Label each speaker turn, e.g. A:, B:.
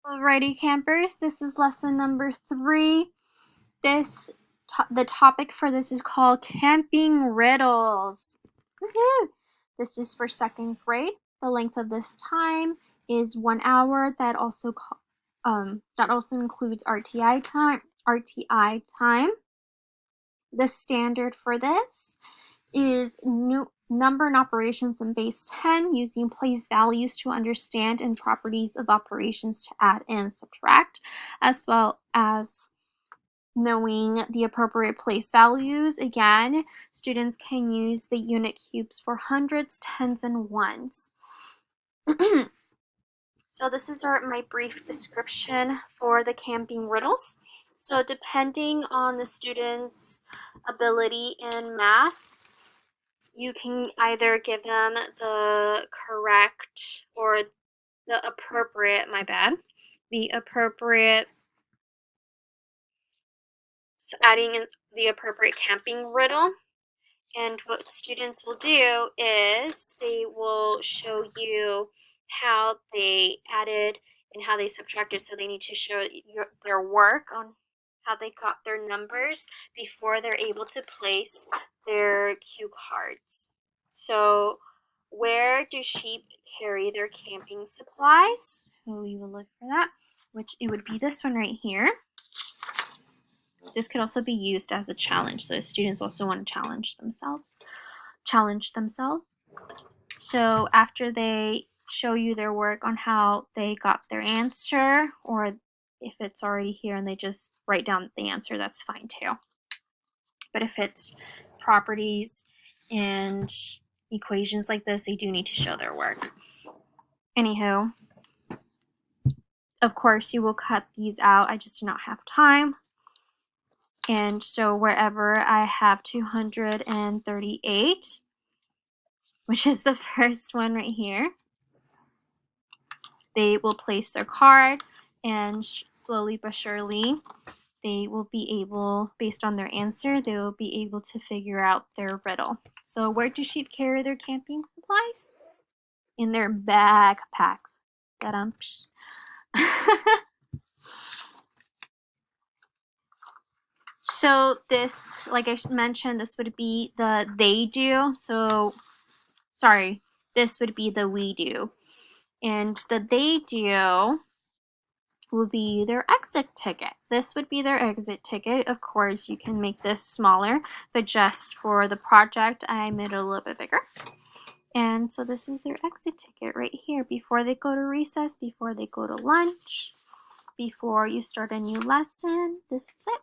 A: Alrighty, campers, this is lesson number 3. The topic for this is called camping riddles. Woohoo! This is for 2nd grade. The length of this time is 1 hour. That also includes RTI time. The standard for this is number and operations in base 10, using place values to understand and properties of operations to add and subtract, as well as knowing the appropriate place values. Again, students can use the unit cubes for hundreds, tens, and ones. So this is my brief description for the camping riddles. So depending on the student's ability in math, you can either give them the correct or the appropriate, adding in the appropriate camping riddle. And what students will do is they will show you how they added and how they subtracted. So they need to show their work on how they got their numbers before they're able to place their cue cards. So where do sheep carry their camping supplies? So we will look for that, which it would be this one right here. This could also be used as a challenge, so students also want to challenge themselves. So after they show you their work on how they got their answer, or if it's already here and they just write down the answer, that's fine too. But if it's properties and equations like this, they do need to show their work. Anywho, of course you will cut these out. I just do not have time. And so wherever I have 238, which is the first one right here, they will place their card, and slowly but surely they will be able, based on their answer, they will be able to figure out their riddle. So where do sheep carry their camping supplies? In their backpacks. Ta-dum. So this, like I mentioned, this would be the they do. So, sorry, this would be the we do. And the they do will be their exit ticket. This would be their exit ticket. Of course, you can make this smaller, but just for the project, I made it a little bit bigger. And so this is their exit ticket right here. Before they go to recess, before they go to lunch, before you start a new lesson, this is it.